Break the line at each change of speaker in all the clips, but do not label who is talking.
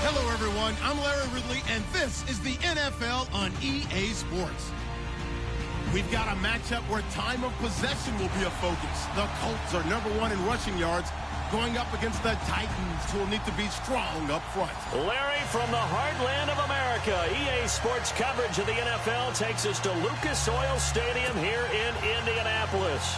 Hello, everyone. I'm Larry Ridley, and this is the NFL on EA Sports. We've got a matchup where time of possession will be a focus. The Colts are #1 in rushing yards, going up against the Titans, who will need to be strong up front.
Larry, from the heartland of America, EA Sports coverage of the NFL takes us to Lucas Oil Stadium here in Indianapolis.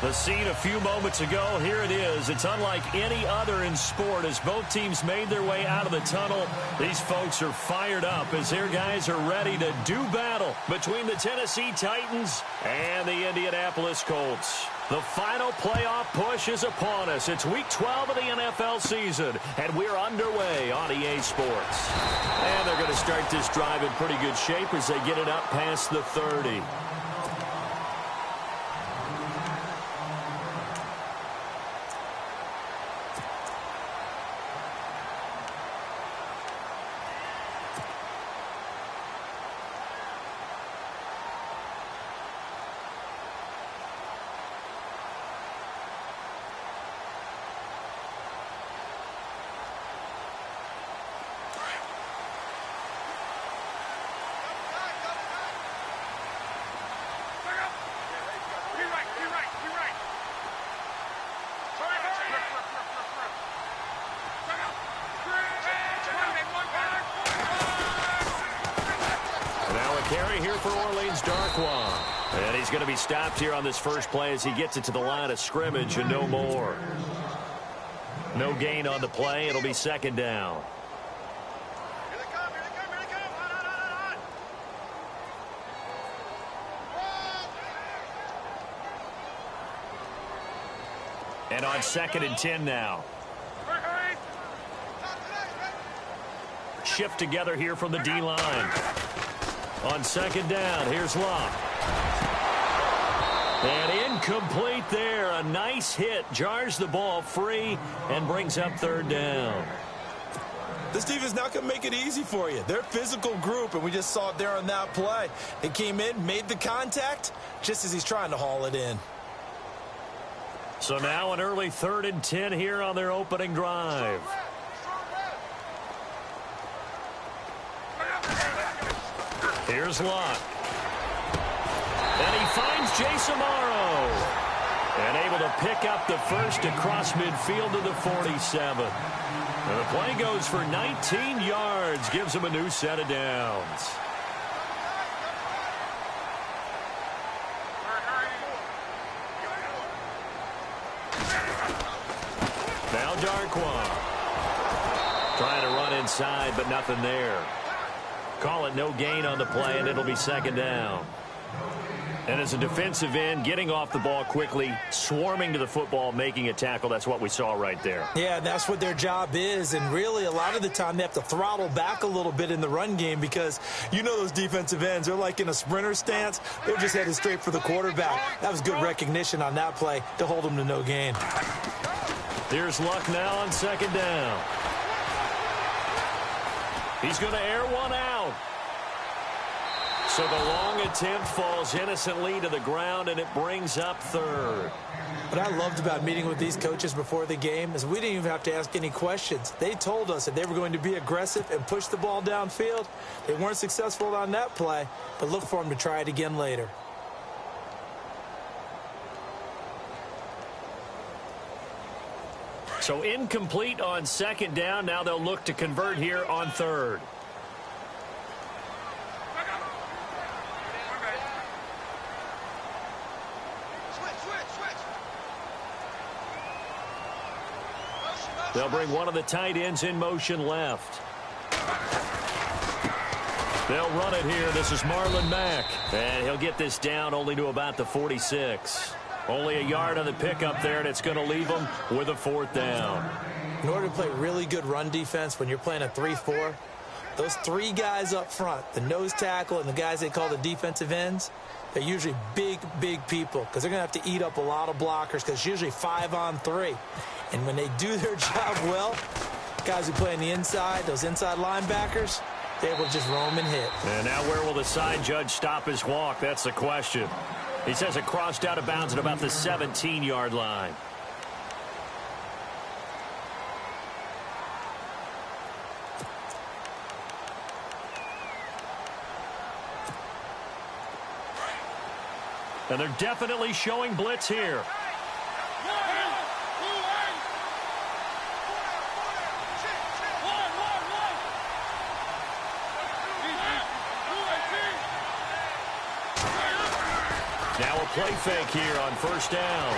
The scene a few moments ago, here it is. It's unlike any other in sport as both teams made their way out of the tunnel. These folks are fired up as their guys are ready to do battle between the Tennessee Titans and the Indianapolis Colts. The final playoff push is upon us. It's Week 12 of the NFL season, and we're underway on EA Sports. And they're going to start this drive in pretty good shape as they get it up past the 30. Carry here for Orleans, Darkwa. And he's going to be stopped here on this first play as he gets it to the line of scrimmage and no more. No gain on the play. It'll be second down.
Here they come, here they come, here they come. On.
And on 2nd and 10 now. Shift together here from the D-line. On 2nd down, here's Locke. And incomplete there. A nice hit. Jars the ball free and brings up 3rd down.
This team is not going to make it easy for you. They're a physical group, and we just saw it there on that play. They came in, made the contact, just as he's trying to haul it in.
So now an early 3rd and 10 here on their opening drive. Here's Locke. And he finds Jason Morrow. And able to pick up the first across midfield to the 47. And the play goes for 19 yards. Gives him a new set of downs. Now Darkwa. Trying to run inside, but nothing there. Call it no gain on the play, and it'll be 2nd down. And as a defensive end, getting off the ball quickly, swarming to the football, making a tackle, that's what we saw right there.
Yeah, that's what their job is, and really a lot of the time they have to throttle back a little bit in the run game because you know those defensive ends, they're like in a sprinter stance. They're just headed straight for the quarterback. That was good recognition on that play to hold them to no gain.
Here's Luck now on 2nd down. He's going to air one out. So the long attempt falls innocently to the ground, and it brings up 3rd.
What I loved about meeting with these coaches before the game is we didn't even have to ask any questions. They told us that they were going to be aggressive and push the ball downfield. They weren't successful on that play, but look for them to try it again later.
So incomplete on 2nd down. Now they'll look to convert here on 3rd. They'll bring one of the tight ends in motion left. They'll run it here. This is Marlon Mack. And he'll get this down only to about the 46. Only a yard on the pickup there, and it's going to leave them with a 4th down.
In order to play really good run defense when you're playing a 3-4, those 3 guys up front, the nose tackle and the guys they call the defensive ends, they're usually big, big people because they're going to have to eat up a lot of blockers because it's usually 5-on-3. And when they do their job well, guys who play on the inside, those inside linebackers, they're able to just roam and hit.
And now where will the side judge stop his walk? That's the question. He says it crossed out of bounds at about the 17-yard line. And they're definitely showing blitz here. Now a play fake here on first down.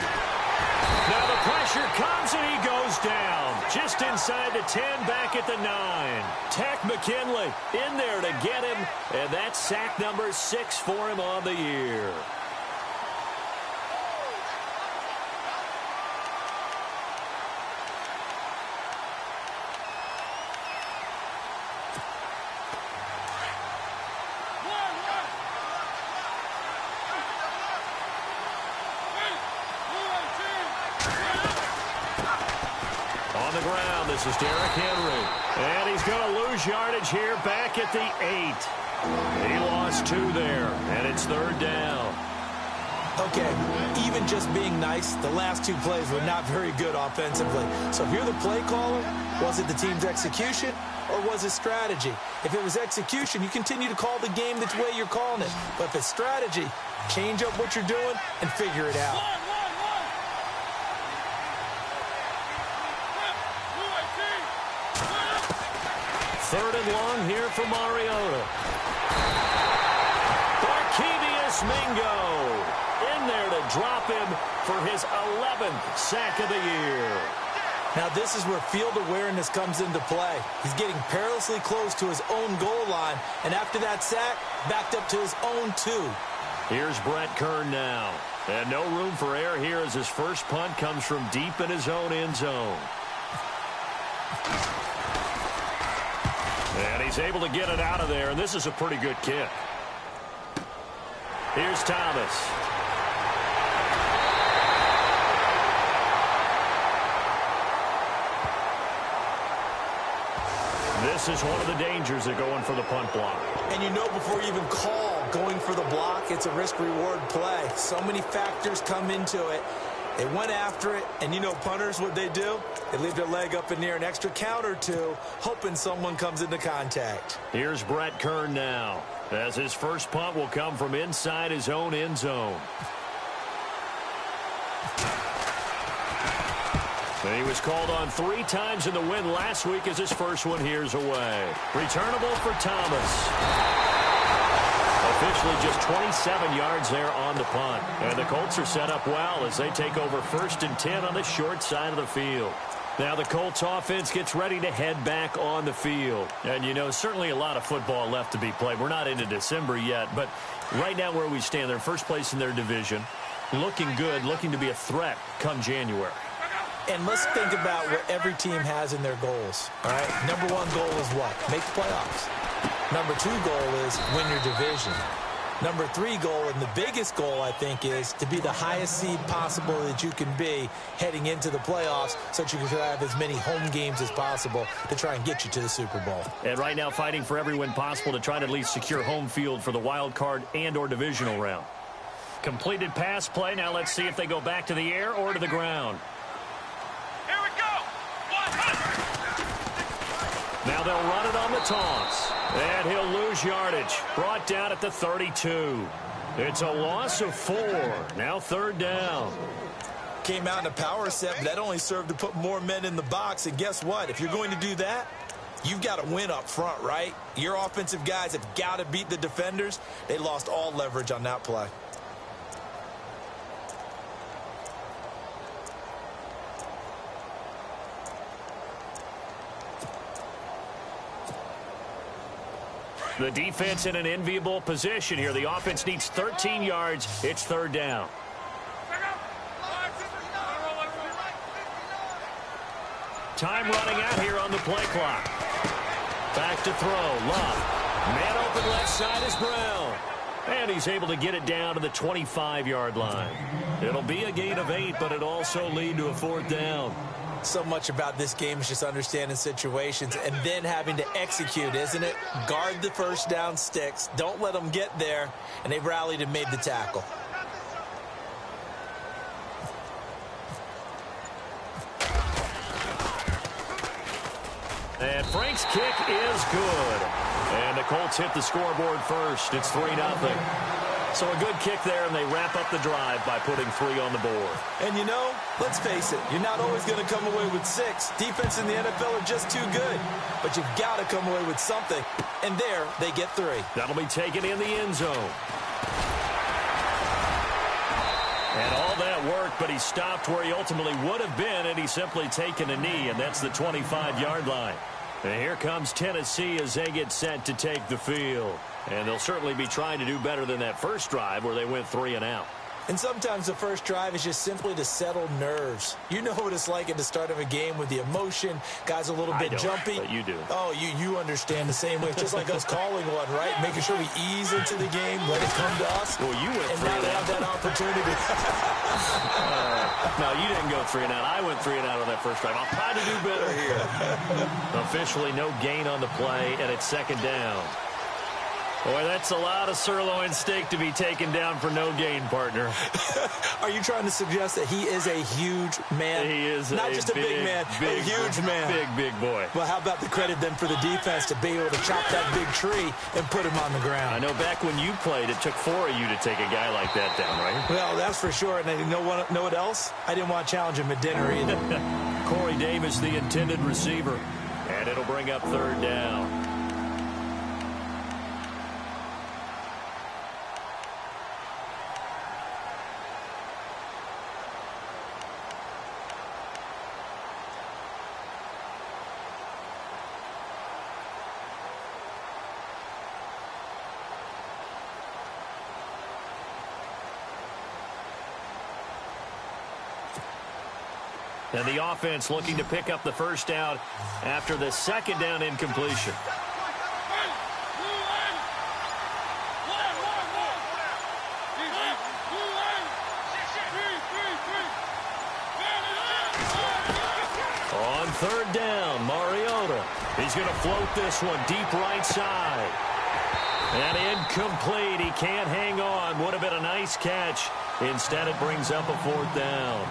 Now the pressure comes and he goes down. Just inside the 10, back at the 9. Tech McKinley in there to get him. And that's sack number 6 for him on the year. This is Derrick Henry. And he's going to lose yardage here back at the 8. He lost 2 there, and it's third down.
Okay, even just being nice, the last 2 plays were not very good offensively. So if you're the play caller, was it the team's execution or was it strategy? If it was execution, you continue to call the game the way you're calling it. But if it's strategy, change up what you're doing and figure it out.
Third and long here for Mariota. Barkevious Mingo in there to drop him for his 11th sack of the year.
Now this is where field awareness comes into play. He's getting perilously close to his own goal line, and after that sack, backed up to his own 2.
Here's Brett Kern now. And no room for error here as his first punt comes from deep in his own end zone. And he's able to get it out of there, and this is a pretty good kick. Here's Thomas. This is one of the dangers of going for the punt block.
And you know before you even call going for the block, it's a risk-reward play. So many factors come into it. They went after it, and you know punters, what they do? They leave their leg up in the air an extra count or 2, hoping someone comes into contact.
Here's Brett Kern now, as his first punt will come from inside his own end zone. And he was called on 3 times in the win last week as his first one here's away. Returnable for Thomas. Officially just 27 yards there on the punt. And the Colts are set up well as they take over 1st and 10 on the short side of the field. Now the Colts offense gets ready to head back on the field. And, you know, certainly a lot of football left to be played. We're not into December yet, but right now where we stand, they're first place in their division. Looking good, looking to be a threat come January.
And let's think about what every team has in their goals. All right, number 1 goal is what? Make the playoffs. Number 2 goal is win your division. Number 3 goal, and the biggest goal, I think, is to be the highest seed possible that you can be heading into the playoffs so that you can have as many home games as possible to try and get you to the Super Bowl.
And right now fighting for every win possible to try to at least secure home field for the wild card and or divisional round. Completed pass play. Now let's see if they go back to the air or to the ground.
Here we go.
Now they'll run it on the toss. And he'll lose yardage. Brought down at the 32. It's a loss of 4. Now third down.
Came out in a power set, but that only served to put more men in the box. And guess what? If you're going to do that, you've got to win up front, right? Your offensive guys have got to beat the defenders. They lost all leverage on that play.
The defense in an enviable position here. The offense needs 13 yards. It's third down. Time running out here on the play clock. Back to throw. Love. Man open left side is Brown. And he's able to get it down to the 25-yard line. It'll be a gain of 8, but it'll also lead to a 4th down.
So much about this game is just understanding situations and then having to execute, isn't it? Guard the first down sticks. Don't let them get there. And they've rallied and made the tackle.
And Frank's kick is good. And the Colts hit the scoreboard first. It's 3-0. So a good kick there, and they wrap up the drive by putting 3 on the board.
And you know, let's face it, you're not always going to come away with 6. Defense in the NFL are just too good. But you've got to come away with something. And there, they get 3.
That'll be taken in the end zone. And all that work, but he stopped where he ultimately would have been, and he's simply taken a knee, and that's the 25-yard line. And here comes Tennessee as they get set to take the field. And they'll certainly be trying to do better than that first drive where they went 3 and out.
And sometimes the first drive is just simply to settle nerves. You know what it's like at the start of a game with the emotion. Guys a little bit jumpy.
But you do.
Oh, you understand the same way. It's just like us calling one, right? Making sure we ease into the game, let it come to us.
Well, you went
and
3
now
and
they
out.
have that opportunity.
No, you didn't go 3 and out. I went 3 and out on that first drive. I'll try to do better here. Officially no gain on the play, and it's 2nd down. Boy, that's a lot of sirloin steak to be taken down for no gain, partner.
Are you trying to suggest that he is a huge man?
He is
not just a big man, a huge man.
Big boy.
Well, how about the credit then for the defense to be able to chop that big tree and put him on the ground?
I know back when you played, it took 4 of you to take a guy like that down, right?
Well, that's for sure. And you know what else? I didn't want to challenge him at dinner either.
Corey Davis, the intended receiver. And it'll bring up 3rd down. And the offense looking to pick up the first down after the 2nd down incompletion. On 3rd down, Mariota. He's going to float this one deep right side. And incomplete. He can't hang on. Would have been a nice catch. Instead, it brings up a 4th down.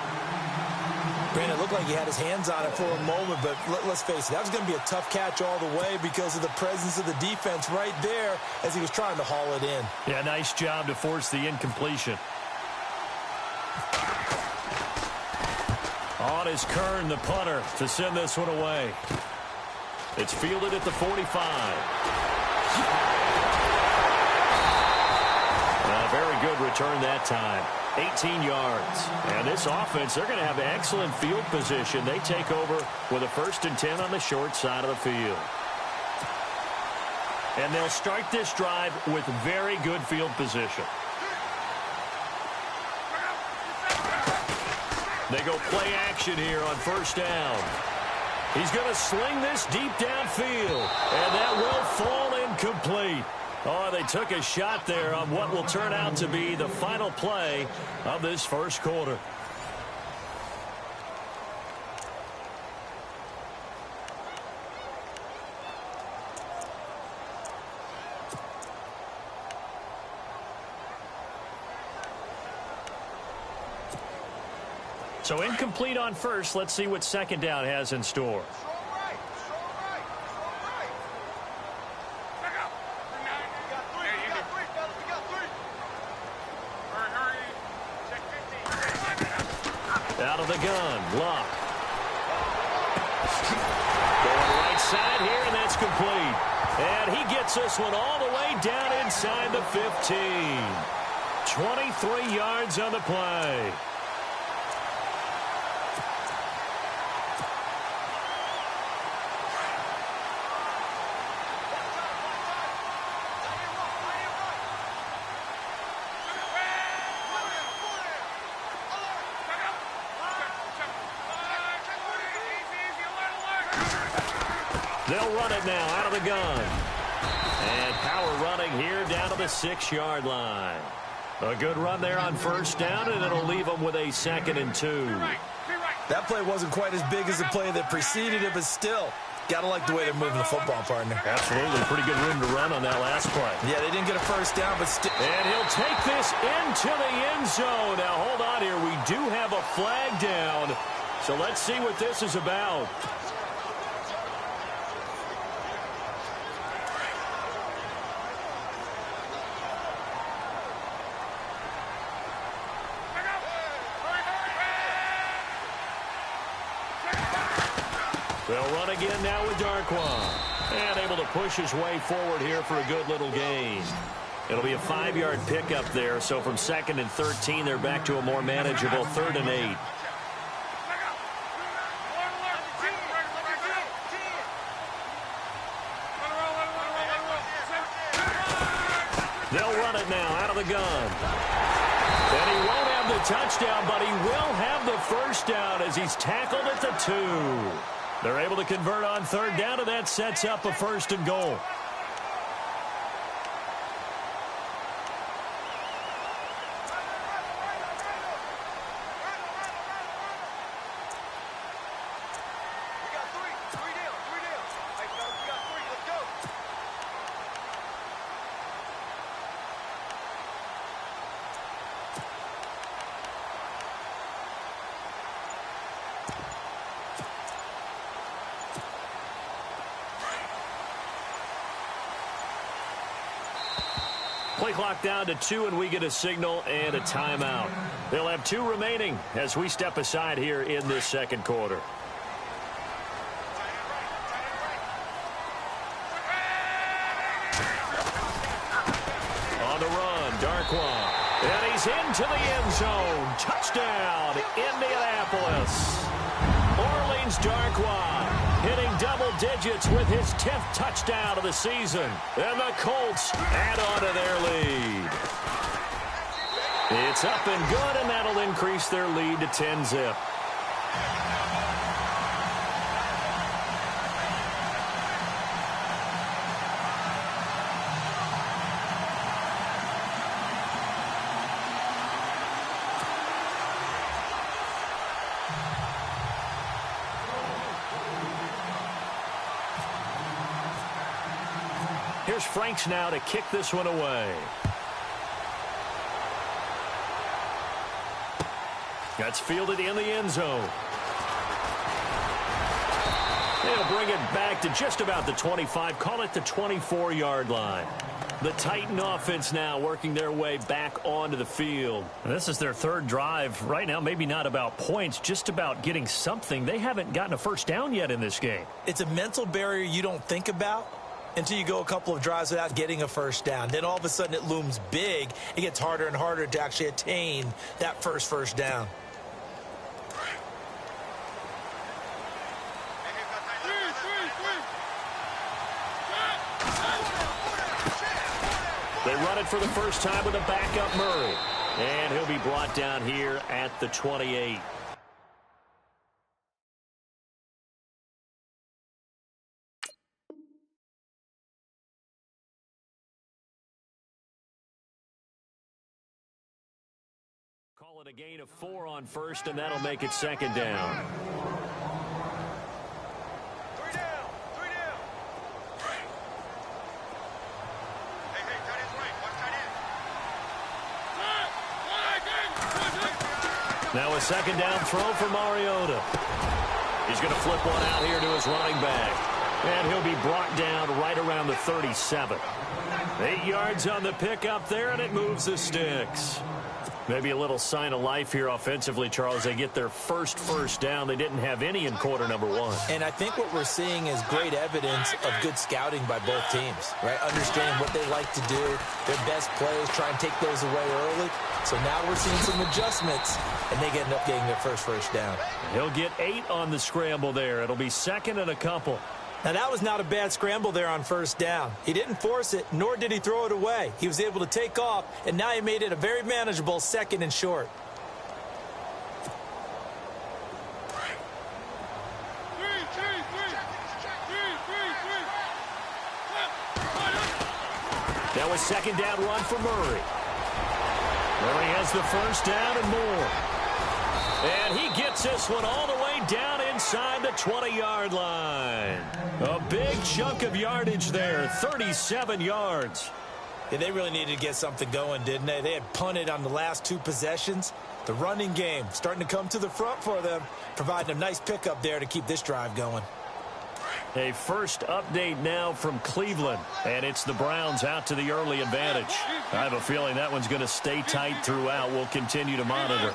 Brandon, it looked like he had his hands on it for a moment, but let's face it, that was going to be a tough catch all the way because of the presence of the defense right there as he was trying to haul it in.
Yeah, nice job to force the incompletion. On is Kern, the punter, to send this one away. It's fielded at the 45. Very good return that time. 18 yards. And this offense, they're going to have excellent field position. They take over with a 1st and 10 on the short side of the field. And they'll start this drive with very good field position. They go play action here on 1st down. He's going to sling this deep downfield. And that will fall incomplete. Oh, they took a shot there on what will turn out to be the final play of this first quarter. So incomplete on 1st. Let's see what 2nd down has in store. Out of the gun, Luck. Going right side here, and that's complete. And he gets this one all the way down inside the 15. 23 yards on the play. They'll run it now out of the gun. And power running here down to the 6-yard line. A good run there on 1st down, and it'll leave them with a 2nd and 2.
That play wasn't quite as big as the play that preceded it, but still, gotta like the way they're moving the football, partner.
Absolutely. Pretty good room to run on that last play.
Yeah, they didn't get a 1st down, but still.
And he'll take this into the end zone. Now, hold on here. We do have a flag down. So let's see what this is about. They'll run again now with Darkwan. And able to push his way forward here for a good little gain. It'll be a 5-yard pickup there. So from 2nd and 13, they're back to a more manageable 3rd and 8. They'll run it now out of the gun. And he won't have the touchdown, but he will have the first down as he's tackled at the 2. They're able to convert on 3rd down, and that sets up a 1st and goal. Play clock down to 2, and we get a signal and a timeout. They'll have 2 remaining as we step aside here in this 2nd quarter. On the run, Darkwan. And he's into the end zone. Touchdown, Indianapolis. Orleans Darkwan hitting double digits with his 10th touchdown of the season. And the Colts add on to their lead. It's up and good, and that'll increase their lead to 10-zip. Here's Franks now to kick this one away. That's fielded in the end zone. They'll bring it back to just about the 25, call it the 24-yard line. The Titan offense now working their way back onto the field. This is their 3rd drive. Right now, maybe not about points, just about getting something. They haven't gotten a first down yet in this game.
It's a mental barrier you don't think about until you go a couple of drives without getting a first down. Then all of a sudden it looms big. It gets harder and harder to actually attain that first down.
They run it for the first time with a backup Murray. And he'll be brought down here at the 28. Call it a gain of 4 on 1st, and that'll make it 2nd down.
3 down. 3 down. Hey, tight end's right. Watch tight end.
Now a 2nd down throw for Mariota. He's going to flip one out here to his running back. And he'll be brought down right around the 37. 8 yards on the pickup there, and it moves the sticks. Maybe a little sign of life here offensively, Charles. They get their first down. They didn't have any in quarter number 1.
And I think what we're seeing is great evidence of good scouting by both teams, right? Understanding what they like to do, their best plays, try and take those away early. So now we're seeing some adjustments, and they end up getting their first down.
He'll get 8 on the scramble there. It'll be 2nd and a couple.
Now, that was not a bad scramble there on 1st down. He didn't force it, nor did he throw it away. He was able to take off, and now he made it a very manageable 2nd and short.
That was 2nd down run for Murray. Murray has the first down and more. And he gets this one all the way down inside the 20-yard line. A big chunk of yardage there, 37 yards.
Yeah, they really needed to get something going, didn't they? They had punted on the last 2 possessions. The running game starting to come to the front for them, providing a nice pickup there to keep this drive going.
A first update now from Cleveland, and it's the Browns out to the early advantage. I have a feeling that one's going to stay tight throughout. We'll continue to monitor.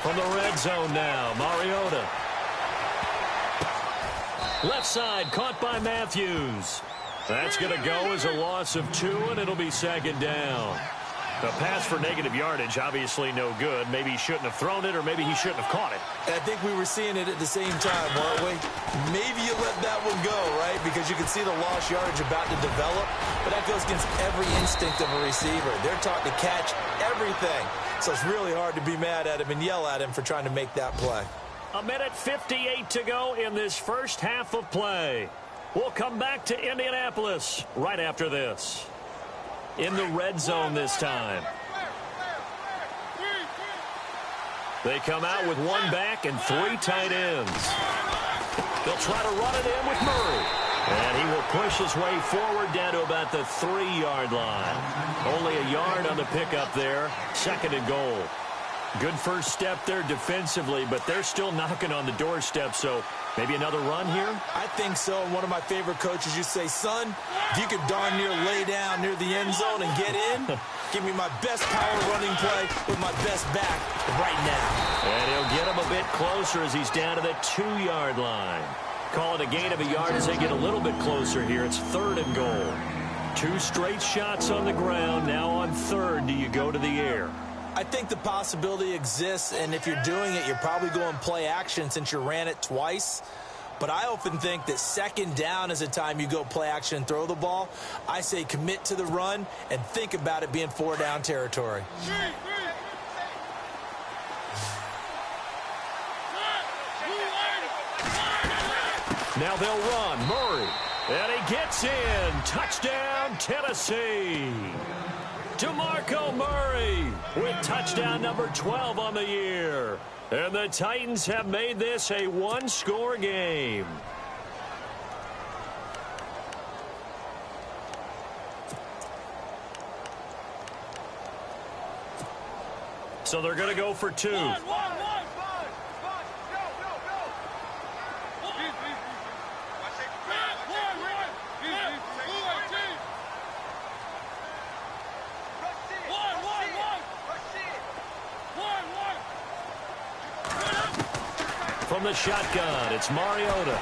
From the red zone now, Mariota. Left side, caught by Matthews. That's going to go as a loss of 2, and it'll be second down. A pass for negative yardage, obviously no good. Maybe he shouldn't have thrown it, or maybe he shouldn't have caught it.
I think we were seeing it at the same time, weren't we? Maybe you let that one go, right? Because you can see the lost yardage about to develop, but that goes against every instinct of a receiver. They're taught to catch everything, so it's really hard to be mad at him and yell at him for trying to make that play.
1:58 to go in this first half of play. We'll come back to Indianapolis right after this. In the red zone this time. They come out with 1 back and 3 tight ends. They'll try to run it in with Murray. And he will push his way forward down to about the 3-yard line. Only a yard on the pickup there. 2nd and goal. Good first step there defensively, but they're still knocking on the doorstep, so maybe another run here?
I think so. And one of my favorite coaches used to say, son, if you could darn near lay down near the end zone and get in, give me my best power running play with my best back right now.
And he'll get him a bit closer as he's down to the 2-yard line. Call it a gain of a yard as they get a little bit closer here. It's 3rd and goal. 2 straight shots on the ground. Now on 3rd, do you go to the air?
I think the possibility exists, and if you're doing it, you're probably going play action since you ran it twice. But I often think that 2nd down is the time you go play action and throw the ball. I say commit to the run and think about it being 4-down territory.
Now they'll run. Murray. And he gets in. Touchdown, Tennessee. DeMarco Murray with touchdown number 12 on the year. And the Titans have made this a 1-score game. So they're going to go for 2. From the shotgun, it's Mariota.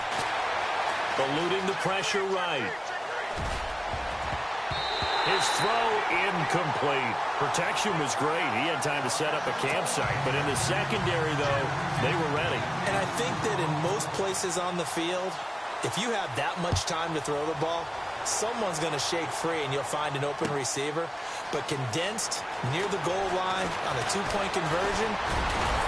Eluding the pressure right. His throw incomplete. Protection was great. He had time to set up a campsite. But in the secondary, though, they were ready.
And I think that in most places on the field, if you have that much time to throw the ball, someone's going to shake free and you'll find an open receiver. But condensed near the goal line on a 2-point conversion,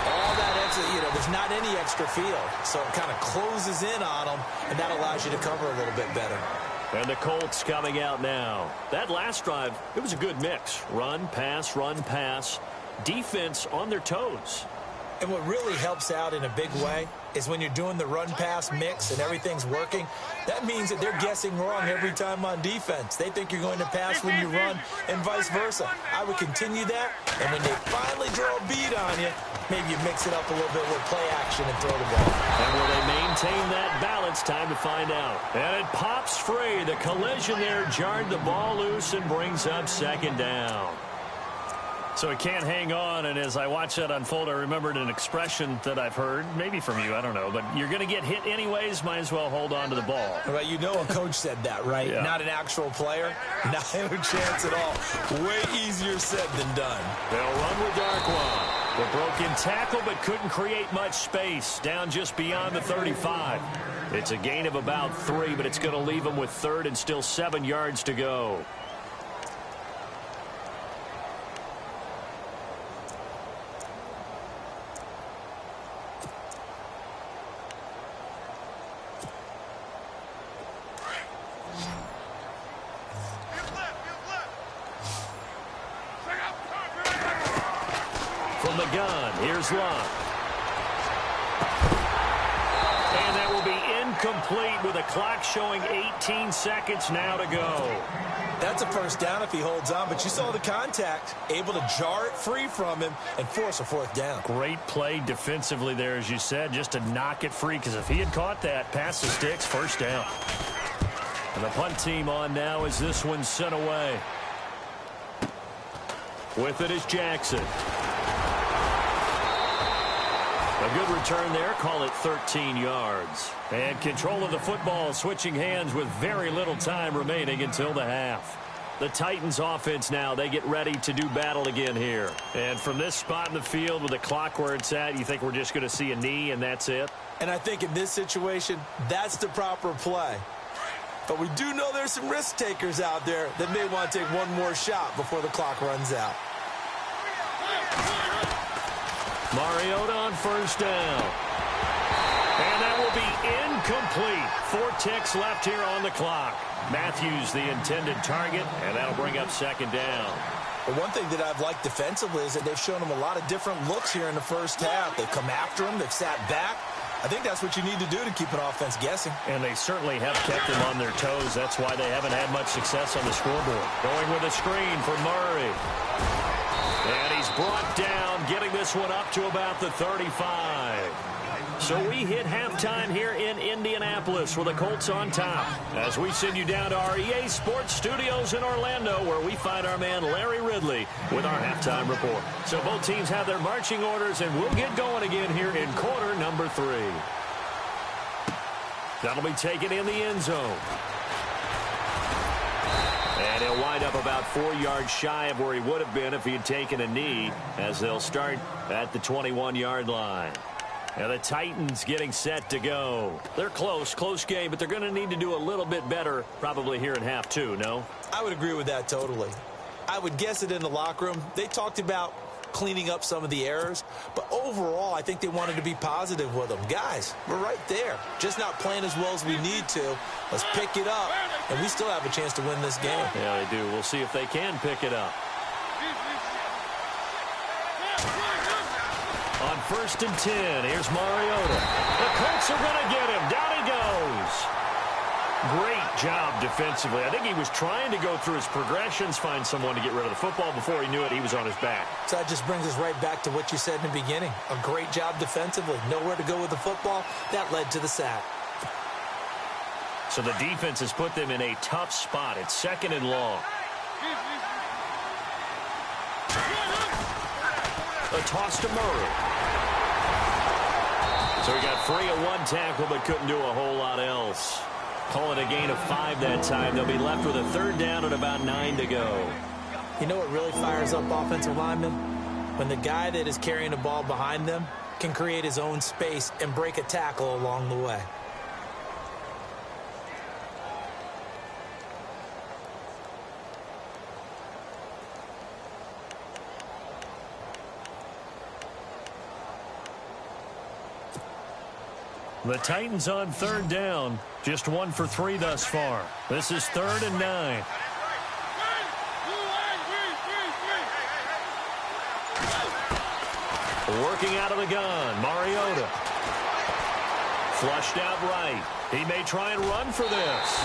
all that extra, there's not any extra field. So it kind of closes in on them, and that allows you to cover a little bit better.
And the Colts coming out now. That last drive, it was a good mix. Run, pass, defense on their toes.
And what really helps out in a big way is when you're doing the run-pass mix and everything's working, that means that they're guessing wrong every time on defense. They think you're going to pass when you run and vice versa. I would continue that, and when they finally draw a beat on you, maybe you mix it up a little bit with play action and throw the ball.
And will they maintain that balance? Time to find out. And it pops free. The collision there jarred the ball loose and brings up 2nd down. So he can't hang on, and as I watch that unfold, I remembered an expression that I've heard, maybe from you, I don't know, but you're going to get hit anyways, might as well hold on to the ball.
Well, a coach said that, right?
Yeah.
Not an actual player. Not a chance at all. Way easier said than done.
They'll run with Darkwan. The broken tackle, but couldn't create much space. Down just beyond the 35. It's a gain of about 3, but it's going to leave them with 3rd and still 7 yards to go. From the gun, here's Love. And that will be incomplete with a clock showing 18 seconds now to go.
That's a 1st down if he holds on, but you saw the contact, able to jar it free from him and force a 4th down.
Great play defensively there, as you said, just to knock it free, because if he had caught that, past the sticks, 1st down. And the punt team on now as this one's sent away. With it is Jackson. The good return there. Call it 13 yards. And control of the football switching hands with very little time remaining until the half. The Titans offense now, they get ready to do battle again here. And from this spot in the field with the clock where it's at, you think we're just going to see a knee and that's it?
And I think in this situation, that's the proper play. But we do know there's some risk takers out there that may want to take one more shot before the clock runs out.
Mariota on first down. And that will be incomplete. 4 ticks left here on the clock. Matthews the intended target, and that'll bring up second down.
But one thing that I've liked defensively is that they've shown him a lot of different looks here in the first half. They've come after him. They've sat back. I think that's what you need to do to keep an offense guessing.
And they certainly have kept them on their toes. That's why they haven't had much success on the scoreboard. Going with a screen for Murray. And he's brought down, getting this one up to about the 35. So we hit halftime here in Indianapolis with the Colts on top. As we send you down to our EA Sports Studios in Orlando, where we find our man Larry Ridley with our halftime report. So both teams have their marching orders, and we'll get going again here in quarter number 3. That'll be taken in the end zone. And he'll wind up about 4 yards shy of where he would have been if he had taken a knee, as they'll start at the 21-yard line. And the Titans getting set to go. They're close game, but they're going to need to do a little bit better probably here in half 2, no?
I would agree with that totally. I would guess it in the locker room. They talked about cleaning up some of the errors, but overall I think they wanted to be positive with them. Guys, we're right there. Just not playing as well as we need to. Let's pick it up, and we still have a chance to win this game.
Yeah, they do. We'll see if they can pick it up. On 1st and 10, here's Mariota. The Colts are going to get him. Down he goes. Great job defensively. I think he was trying to go through his progressions, find someone to get rid of the football. Before he knew it, he was on his back.
So that just brings us right back to what you said in the beginning. A great job defensively. Nowhere to go with the football. That led to the sack.
So the defense has put them in a tough spot. It's 2nd and long. A toss to Murray. So he got free of 1 tackle, but couldn't do a whole lot else. Call it a gain of 5 that time. They'll be left with a 3rd down and about 9 to go.
You know what really fires up offensive linemen? When the guy that is carrying the ball behind them can create his own space and break a tackle along the way.
The Titans on 3rd down. Just 1 for 3 thus far. This is 3rd and 9. Working out of the gun, Mariota. Flushed out right. He may try and run for this.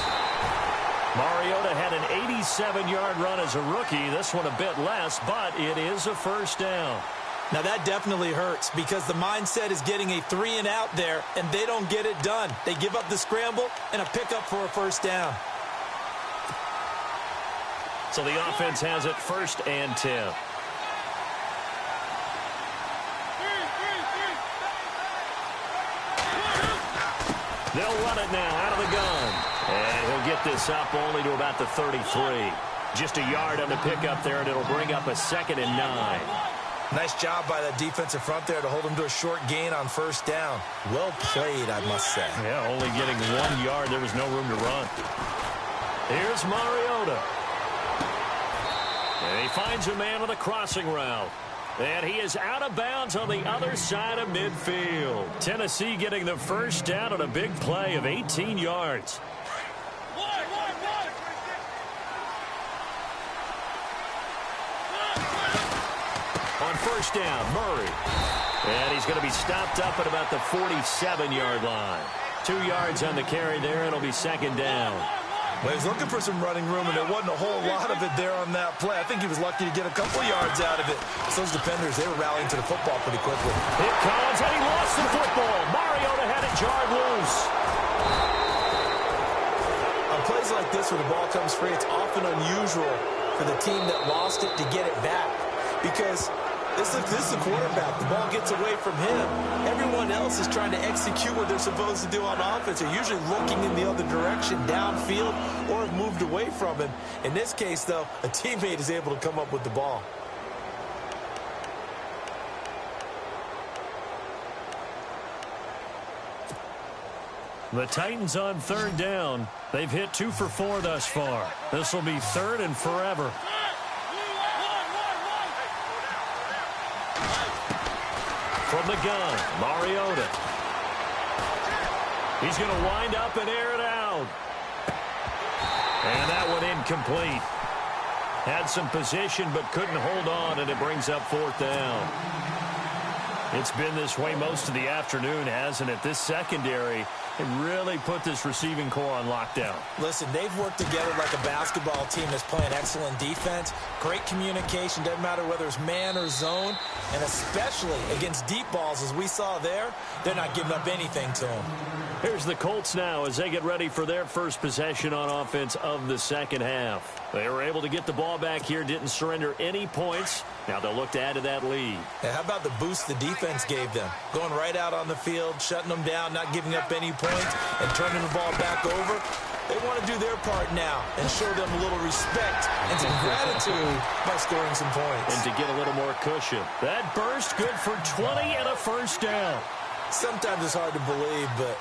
Mariota had an 87-yard run as a rookie. This one a bit less, but it is a 1st down.
Now that definitely hurts because the mindset is getting a 3 and out there, and they don't get it done. They give up the scramble and a pickup for a 1st down.
So the offense has it 1st and 10. They'll run it now out of the gun. And he'll get this up only to about the 33. Just a yard on the pickup there, and it'll bring up a 2nd and 9.
Nice job by that defensive front there to hold him to a short gain on 1st down. Well played, I must say.
Yeah, only getting 1 yard. There was no room to run. Here's Mariota. And he finds a man on the crossing route. And he is out of bounds on the other side of midfield. Tennessee getting the 1st down on a big play of 18 yards. On 1st down, Murray. And he's going to be stopped up at about the 47-yard line. 2 yards on the carry there. It'll be 2nd down.
Well, he was looking for some running room, and there wasn't a whole lot of it there on that play. I think he was lucky to get a couple yards out of it. So those defenders, they were rallying to the football pretty quickly.
Here comes, and he lost the football. Mariota had it jarred loose.
On plays like this where the ball comes free, it's often unusual for the team that lost it to get it back. Because This is the quarterback. The ball gets away from him. Everyone else is trying to execute what they're supposed to do on offense. They're usually looking in the other direction, downfield, or have moved away from him. In this case, though, a teammate is able to come up with the ball.
The Titans on third down. They've hit 2 for 4 thus far. This will be third and forever. From the gun, Mariota. He's going to wind up and air it out. And that one incomplete. Had some position but couldn't hold on, and it brings up fourth down. It's been this way most of the afternoon, hasn't it? This secondary really put this receiving core on lockdown.
Listen, they've worked together like a basketball team that's playing excellent defense. Great communication, doesn't matter whether it's man or zone. And especially against deep balls, as we saw there, they're not giving up anything to them.
Here's the Colts now as they get ready for their first possession on offense of the second half. They were able to get the ball back here, didn't surrender any points. Now they'll look to add to that lead.
And how about the boost the defense gave them? Going right out on the field, shutting them down, not giving up any points, and turning the ball back over. They want to do their part now and show them a little respect and some gratitude by scoring some points.
And to get a little more cushion. That burst good for 20 and a first down.
Sometimes it's hard to believe, but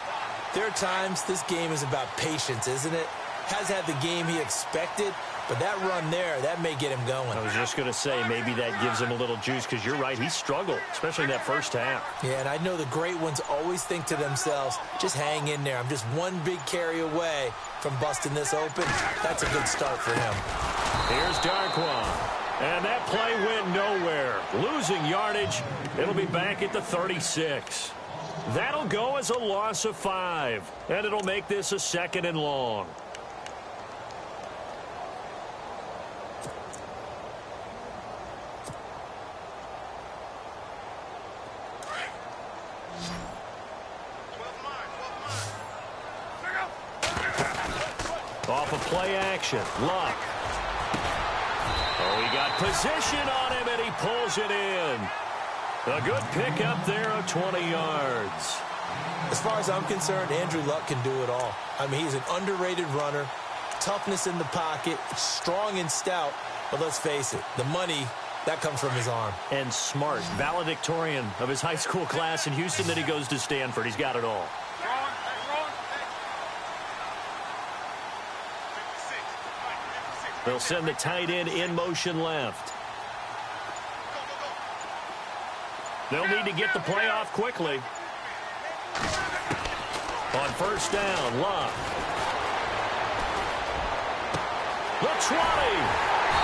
there are times this game is about patience, isn't it? Has had the game he expected, but that run there, that may get him going.
I was just going to say, maybe that gives him a little juice, because you're right, he struggled, especially in that first half.
Yeah, and I know the great ones always think to themselves, just hang in there. I'm just one big carry away from busting this open. That's a good start for him.
Here's Darquan. And that play went nowhere. Losing yardage. It'll be back at the 36. That'll go as a loss of 5. And it'll make this a second and long. Off of play action. Luck. Oh, he got position on him, and he pulls it in. A good pickup there of 20 yards.
As far as I'm concerned, Andrew Luck can do it all. I mean, he's an underrated runner, toughness in the pocket, strong and stout. But let's face it, the money, that comes from his arm.
And smart, valedictorian of his high school class in Houston. Then he goes to Stanford. He's got it all. They'll send the tight end in motion left. They'll need to get the play off quickly. On first down, Luck. The 20.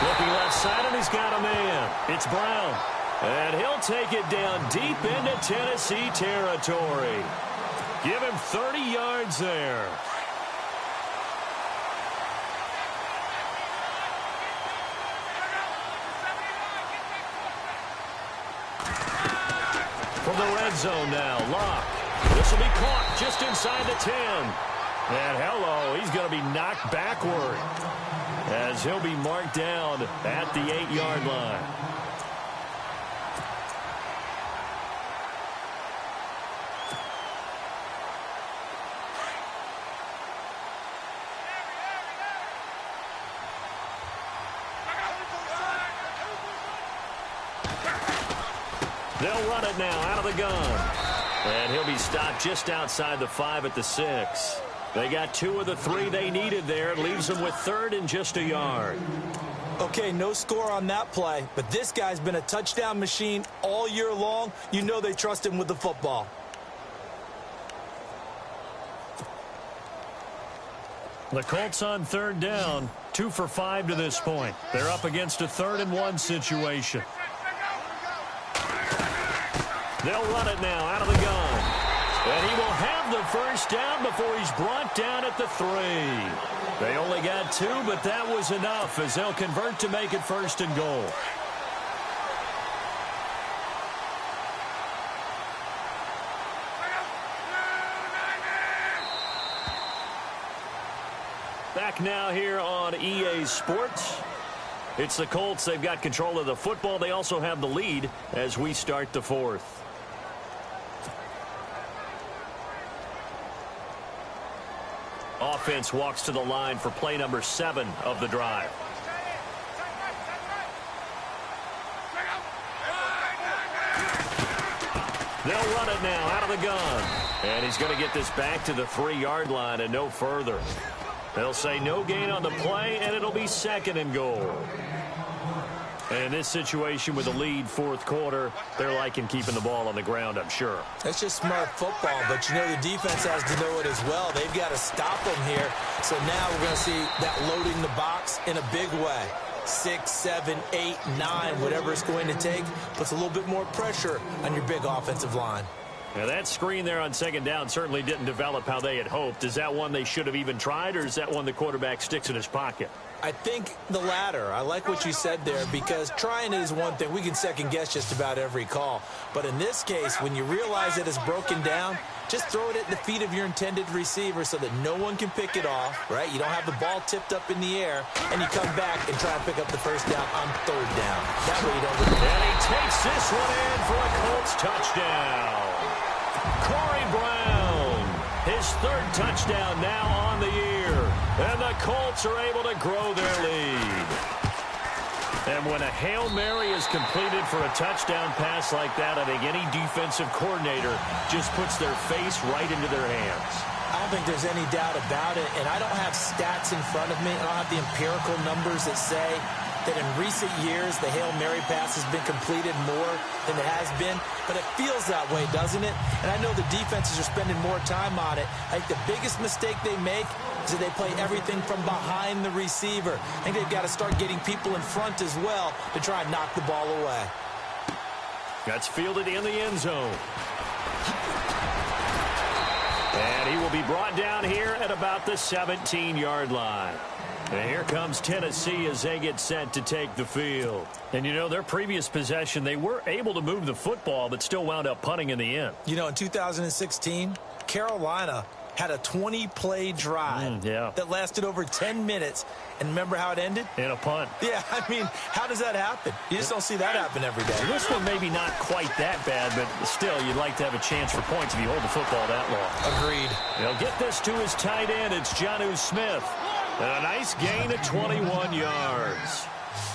Looking left side, and he's got a man. It's Brown. And he'll take it down deep into Tennessee territory. Give him 30 yards there. From the red zone now, Locke. This will be caught just inside the 10. And hello, he's going to be knocked backward as he'll be marked down at the 8-yard line. They'll run it now out of the gun. And he'll be stopped just outside the 5 at the 6. They got 2 of the 3 they needed there. It leaves them with third and just a yard.
Okay, no score on that play, but this guy's been a touchdown machine all year long. You know they trust him with the football.
The Colts on third down, 2 for 5 to this point. They're up against a 3rd and 1 situation. They'll run it now out of the gun. And he will have the first down before he's brought down at the 3. They only got 2, but that was enough as they'll convert to make it 1st and goal. Back now here on EA Sports. It's the Colts. They've got control of the football. They also have the lead as we start the fourth. Offense walks to the line for play number 7 of the drive. They'll run it now out of the gun. And he's going to get this back to the 3-yard line and no further. They'll say no gain on the play, and it'll be 2nd and goal. And in this situation with the lead, fourth quarter, they're liking keeping the ball on the ground, I'm sure.
That's just smart football, but you know the defense has to know it as well. They've got to stop them here. So now we're going to see that loading the box in a big way. 6, 7, 8, 9, whatever it's going to take, puts a little bit more pressure on your big offensive line.
Now that screen there on 2nd down certainly didn't develop how they had hoped. Is that one they should have even tried, or is that one the quarterback sticks in his pocket?
I think the latter. I like what you said there, because trying it is one thing. We can second guess just about every call. But in this case, when you realize it is broken down, just throw it at the feet of your intended receiver so that no one can pick it off, right? You don't have the ball tipped up in the air, and you come back and try and pick up the first down on 3rd down. That way you don't get.
And he takes this one in for a Colts touchdown. Corey Brown, his 3rd touchdown now on the year. And the Colts are able to grow their lead. And when a Hail Mary is completed for a touchdown pass like that, I think any defensive coordinator just puts their face right into their hands.
I don't think there's any doubt about it, and I don't have stats in front of me. I don't have the empirical numbers that say that in recent years the Hail Mary pass has been completed more than it has been, but it feels that way, doesn't it? And I know the defenses are spending more time on it. I think the biggest mistake they make is that they play everything from behind the receiver. I think they've got to start getting people in front as well to try and knock the ball away.
That's fielded in the end zone. And he will be brought down here at about the 17-yard line. And here comes Tennessee as they get set to take the field. And, you know, their previous possession, they were able to move the football, but still wound up punting in the end.
You know, in 2016, Carolina had a 20-play drive that lasted over 10 minutes. And remember how it ended?
In a punt.
Yeah, I mean, how does that happen? You just don't see that happen every day.
This one maybe not quite that bad, but still, you'd like to have a chance for points if you hold the football that long.
Agreed.
They'll get this to his tight end. It's Jonnu Smith. And a nice gain of 21 yards.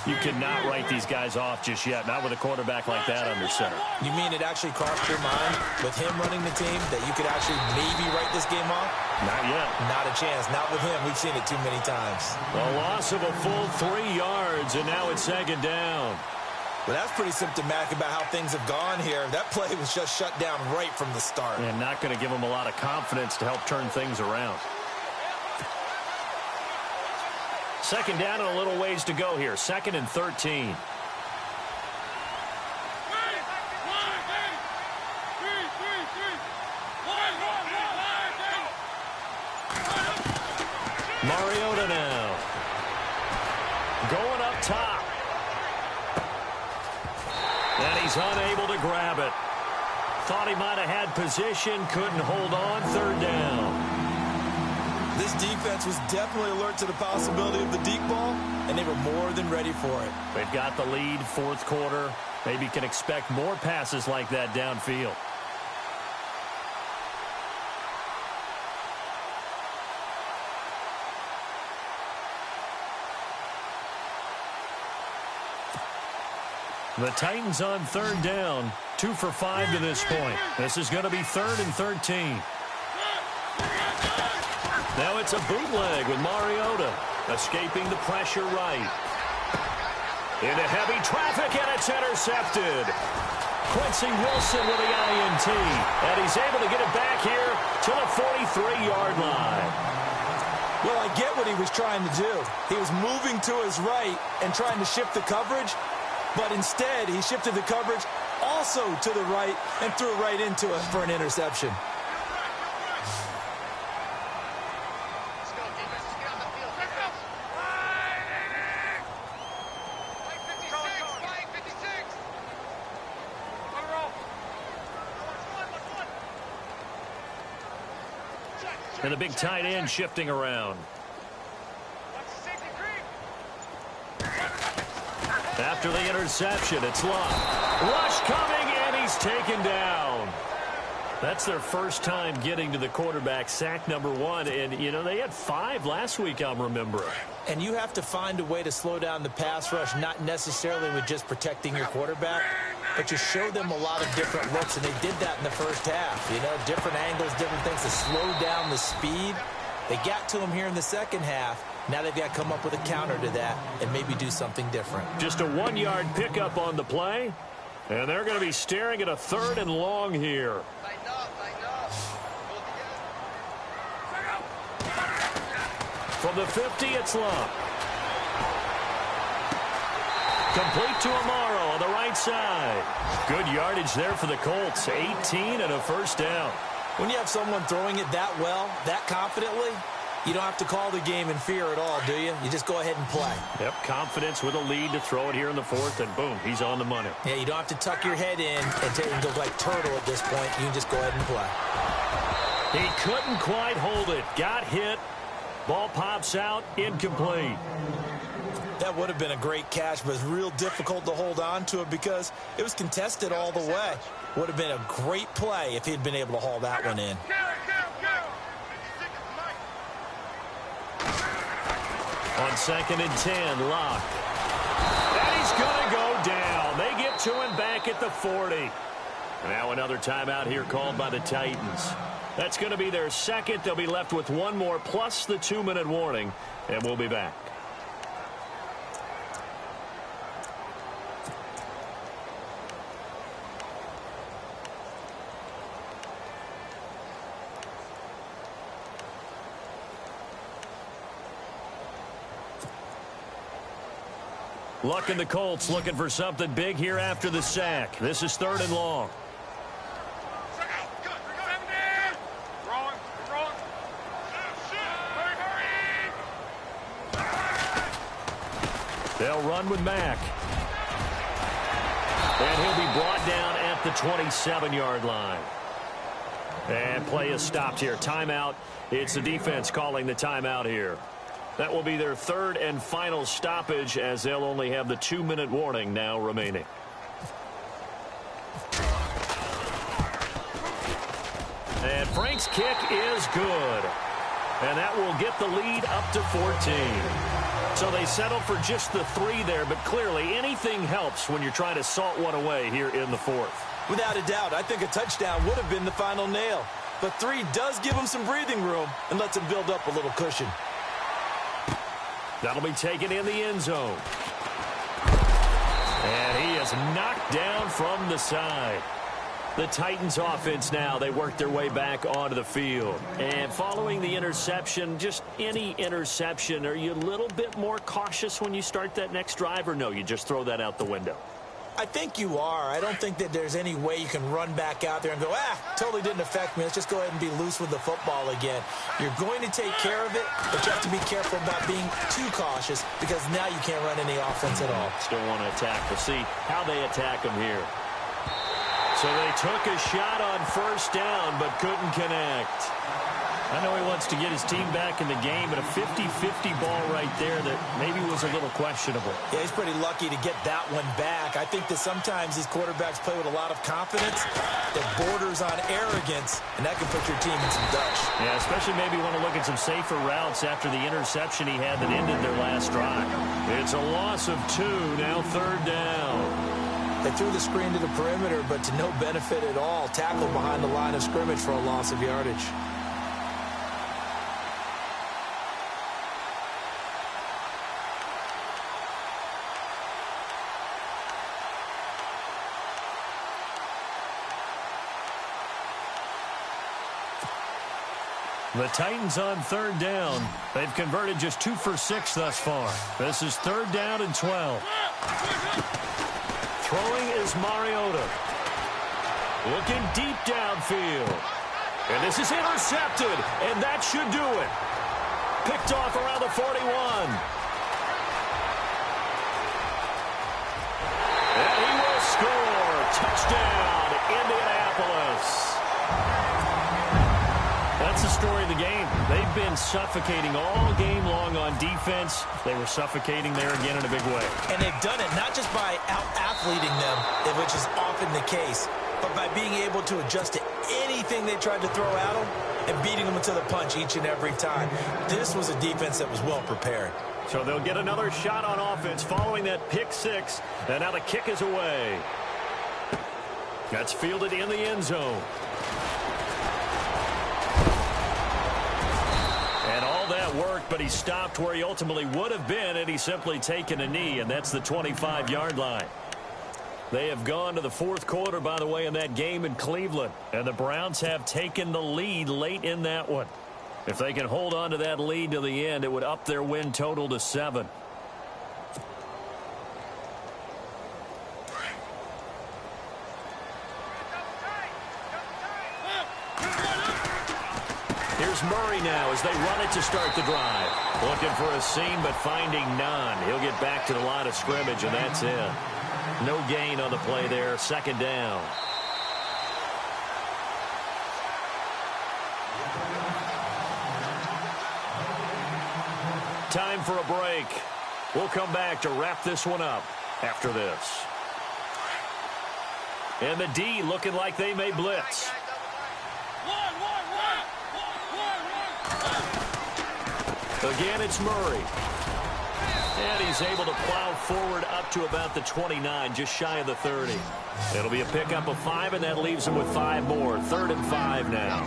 You cannot write these guys off just yet, not with a quarterback like that under center.
You mean it actually crossed your mind with him running the team that you could actually maybe write this game off?
Not yet.
Not a chance. Not with him. We've seen it too many times.
A loss of a full 3 yards, and now it's 2nd down.
Well, that's pretty symptomatic about how things have gone here. That play was just shut down right from the start.
And not going to give them a lot of confidence to help turn things around. 2nd down and a little ways to go here. 2nd and 13. Mariota now. Going up top. And he's unable to grab it. Thought he might have had position, couldn't hold on. 3rd down.
This defense was definitely alert to the possibility of the deep ball, and they were more than ready for it.
They've got the lead, 4th quarter. Maybe can expect more passes like that downfield. The Titans on 3rd down, 2 for 5 to this point. This is going to be 3rd and 13. Now it's a bootleg with Mariota, escaping the pressure right. Into heavy traffic, and it's intercepted. Quincy Wilson with the INT, and he's able to get it back here to the 43-yard line.
Well, I get what he was trying to do. He was moving to his right and trying to shift the coverage, but instead he shifted the coverage also to the right and threw it right into it for an interception.
And the big tight end shifting around. After the interception, it's Luck. Rush coming, and he's taken down. That's their first time getting to the quarterback, sack number 1. And, you know, they had 5 last week, I'm remembering.
And you have to find a way to slow down the pass rush, not necessarily with just protecting your quarterback, but you show them a lot of different looks, and they did that in the first half. You know, different angles, different things to slow down the speed. They got to him here in the second half. Now they've got to come up with a counter to that and maybe do something different.
Just a 1-yard pickup on the play, and they're going to be staring at a 3rd and long here. From the 50, it's Luck. Complete to Amaro on the right side. Good yardage there for the Colts. 18 and a first down.
When you have someone throwing it that well, that confidently, you don't have to call the game in fear at all, do you? You just go ahead and play.
Yep, confidence with a lead to throw it here in the 4th, and boom, he's on the money.
Yeah, you don't have to tuck your head in and go like turtle at this point. You can just go ahead and play.
He couldn't quite hold it. Got hit. Ball pops out, incomplete.
That would have been a great catch, but it's real difficult to hold on to it because it was contested all the way. Would have been a great play if he'd been able to haul that one in.
On 2nd and 10, Luck. And he's going to go down. They get to him back at the 40. Now another timeout here called by the Titans. That's going to be their 2nd. They'll be left with 1 more plus the 2-minute warning, and we'll be back. Luck and the Colts looking for something big here after the sack. This is 3rd and long. They'll run with Mack. And he'll be brought down at the 27-yard line. And play is stopped here. Timeout. It's the defense calling the timeout here. That will be their 3rd and final stoppage, as they'll only have the 2-minute warning now remaining. And Frank's kick is good. And that will get the lead up to 14. So they settle for just the 3 there, but clearly anything helps when you're trying to salt one away here in the 4th.
Without a doubt, I think a touchdown would have been the final nail. But 3 does give them some breathing room and lets them build up a little cushion.
That'll be taken in the end zone. And he is knocked down from the side. The Titans offense now, they work their way back onto the field. And following the interception, just any interception, are you a little bit more cautious when you start that next drive, or no, you just throw that out the window?
I think you are. I don't think that there's any way you can run back out there and go, totally didn't affect me. Let's just go ahead and be loose with the football again. You're going to take care of it, but you have to be careful about being too cautious because now you can't run any offense at all.
Still want to attack. We'll see how they attack them here. So they took a shot on 1st down, but couldn't connect. I know he wants to get his team back in the game, but a 50-50 ball right there that maybe was a little questionable.
Yeah, he's pretty lucky to get that one back. I think that sometimes these quarterbacks play with a lot of confidence that borders on arrogance, and that can put your team in some dutch.
Yeah, especially maybe want to look at some safer routes after the interception he had that ended their last drive. It's a loss of 2, now 3rd down.
They threw the screen to the perimeter, but to no benefit at all. Tackled behind the line of scrimmage for a loss of yardage.
The Titans on 3rd down. They've converted just 2 for 6 thus far. This is 3rd down and 12. Throwing is Mariota. Looking deep downfield. And this is intercepted, and that should do it. Picked off around the 41. And he will score. Touchdown, Indianapolis. That's the story of the game. They've been suffocating all game long on defense. defense, they were suffocating there again in a big way.
And they've done it not just by out-athleting them, which is often the case, but by being able to adjust to anything they tried to throw at them and beating them to the punch each and every time. This was a defense that was well prepared.
So they'll get another shot on offense following that pick six. And now the kick is away. That's fielded in the end zone. And all that worked, but he stopped where he ultimately would have been had he simply taken a knee, and that's the 25-yard line. They have gone to the fourth quarter, by the way, in that game in Cleveland. And the Browns have taken the lead late in that one. If they can hold on to that lead to the end, it would up their win total to 7. Here's Murray now as they run it to start the drive. Looking for a seam, but finding none. He'll get back to the line of scrimmage, and that's it. No gain on the play there. Second down. Time for a break. We'll come back to wrap this one up after this. And the D looking like they may blitz. Again, it's Murray. And he's able to plow forward up to about the 29, just shy of the 30. It'll be a pickup of 5, and that leaves him with 5 more. 3rd and 5 now.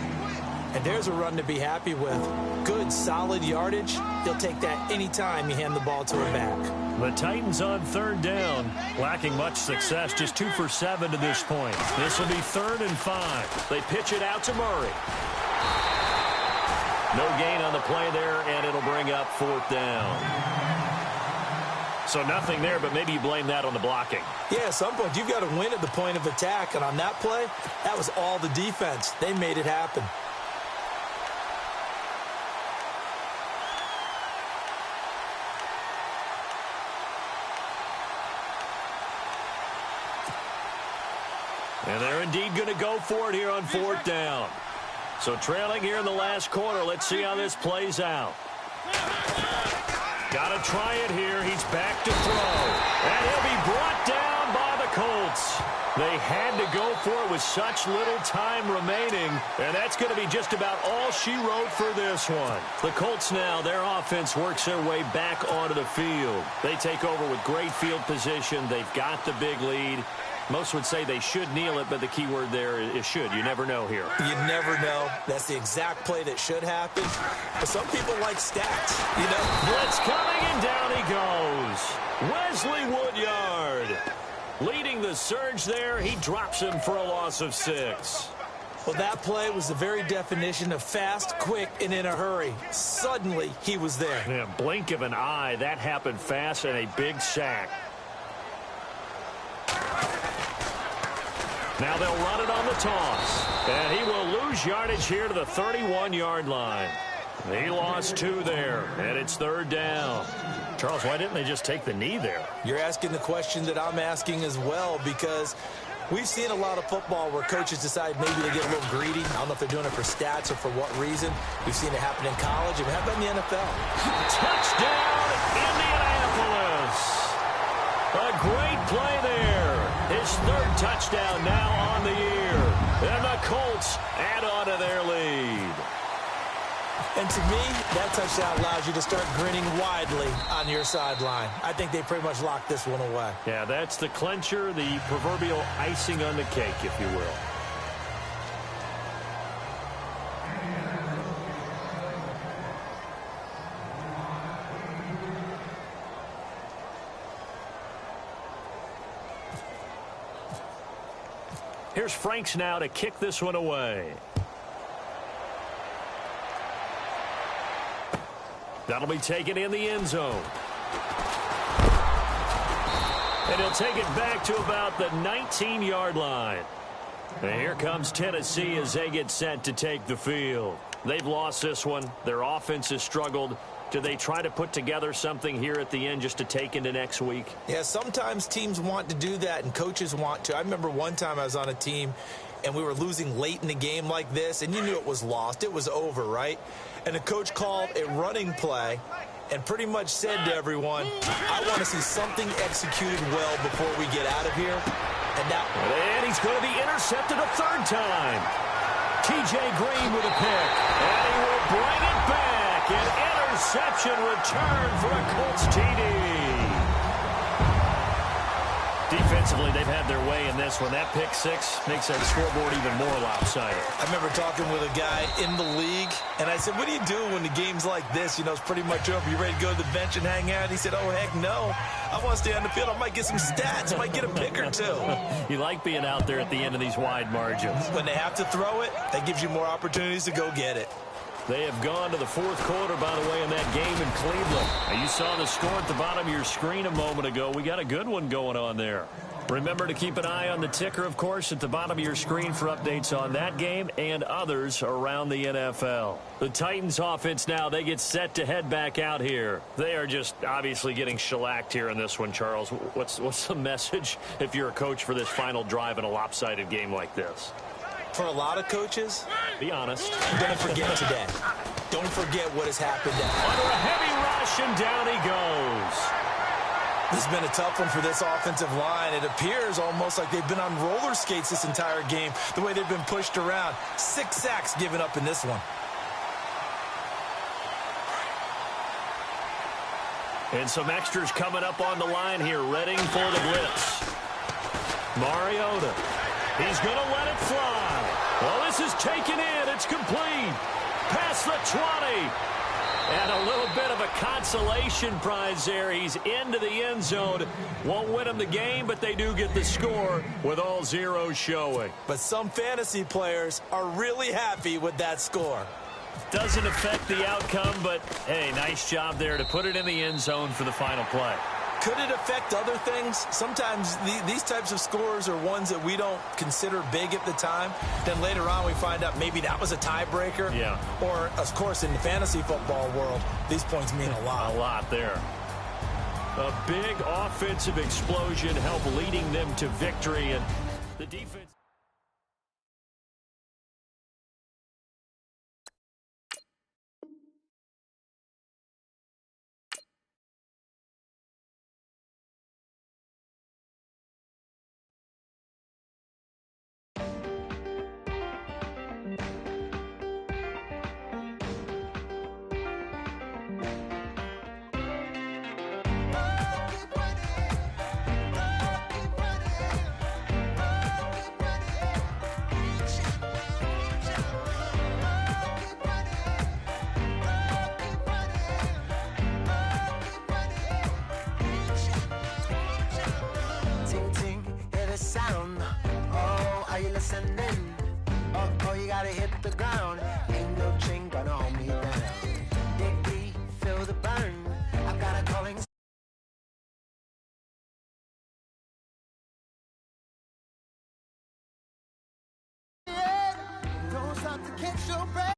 And there's a run to be happy with. Good, solid yardage. He'll take that anytime you hand the ball to a back.
The Titans on 3rd down, lacking much success, just 2 for 7 to this point. This will be 3rd and 5. They pitch it out to Murray. No gain on the play there, and it'll bring up 4th down. So nothing there, but maybe you blame that on the blocking.
Yeah, at some point, you've got to win at the point of attack. And on that play, that was all the defense. They made it happen.
And they're indeed going to go for it here on 4th down. So trailing here in the last quarter. Let's see how this plays out. Got to try it here. He's back to throw. And he'll be brought down by the Colts. They had to go for it with such little time remaining. And that's going to be just about all she wrote for this one. The Colts now, their offense works their way back onto the field. They take over with great field position. They've got the big lead. Most would say they should kneel it, but the key word there is should. You never know here.
You never know. That's the exact play that should happen. But some people like stats, you know.
Blitz coming, and down he goes. Wesley Woodyard leading the surge there. He drops him for a loss of 6.
Well, that play was the very definition of fast, quick, and in a hurry. Suddenly, he was there.
Yeah, blink of an eye. That happened fast, and a big sack. Now they'll run it on the toss. And he will lose yardage here to the 31-yard line. He lost 2 there, and it's 3rd down. Charles, why didn't they just take the knee there?
You're asking the question that I'm asking as well, because we've seen a lot of football where coaches decide maybe to get a little greedy. I don't know if they're doing it for stats or for what reason. We've seen it happen in college, and we have done in the NFL.
Touchdown, Indianapolis. A great play there. His 3rd touchdown now on the year. And the Colts add on to their lead.
And to me, that touchdown allows you to start grinning widely on your sideline. I think they pretty much locked this one away.
Yeah, that's the clincher, the proverbial icing on the cake, if you will. Here's Franks now to kick this one away. That'll be taken in the end zone. And he'll take it back to about the 19-yard line. And here comes Tennessee as they get set to take the field. They've lost this one. Their offense has struggled. Do they try to put together something here at the end just to take into next week?
Yeah, sometimes teams want to do that and coaches want to. I remember one time I was on a team and we were losing late in the game like this, and you knew it was lost. It was over, right? And the coach called a running play, and pretty much said to everyone, I want to see something executed well before we get out of here. And
he's going to be intercepted a third time. T.J. Green with a pick. And he will bring it back. An interception return for a Colts TD. Defensively, they've had their way in this one. That pick six makes that scoreboard even more lopsided.
I remember talking with a guy in the league, and I said, what do you do when the game's like this? You know, it's pretty much over. You ready to go to the bench and hang out? He said, oh, heck no. I want to stay on the field. I might get some stats. I might get a pick or two.
You like being out there at the end of these wide margins.
When they have to throw it, that gives you more opportunities to go get it.
They have gone to the fourth quarter, by the way, in that game in Cleveland. Now, you saw the score at the bottom of your screen a moment ago. We got a good one going on there. Remember to keep an eye on the ticker, of course, at the bottom of your screen for updates on that game and others around the NFL. The Titans offense now, they get set to head back out here. They are just obviously getting shellacked here in this one, Charles. What's the message if you're a coach for this final drive in a lopsided game like this?
For a lot of coaches,
be honest,
I'm going to forget today. Don't forget what has happened.
Under a heavy rush, and down he goes.
This has been a tough one for this offensive line. It appears almost like they've been on roller skates this entire game, the way they've been pushed around. 6 sacks given up in this one.
And some extras coming up on the line here, readying for the blitz. Mariota. He's going to let it fly. Well, this is taken in. It's complete. Past the 20. And a little bit of a consolation prize there. He's into the end zone. Won't win them the game, but they do get the score with all zeros showing.
But some fantasy players are really happy with that score.
Doesn't affect the outcome, but, hey, nice job there to put it in the end zone for the final play.
Could it affect other things? Sometimes these types of scores are ones that we don't consider big at the time. Then later on we find out maybe that was a tiebreaker.
Yeah.
Or, of course, in the fantasy football world, these points mean a lot.
A lot there. A big offensive explosion helped leading them to victory. And the defense...
Sound. Oh, are you listening? Oh, you gotta hit the ground. Ain't no chain gonna hold me down. Dig deep, feel the burn. I've got a calling. Yeah, don't stop to catch your breath.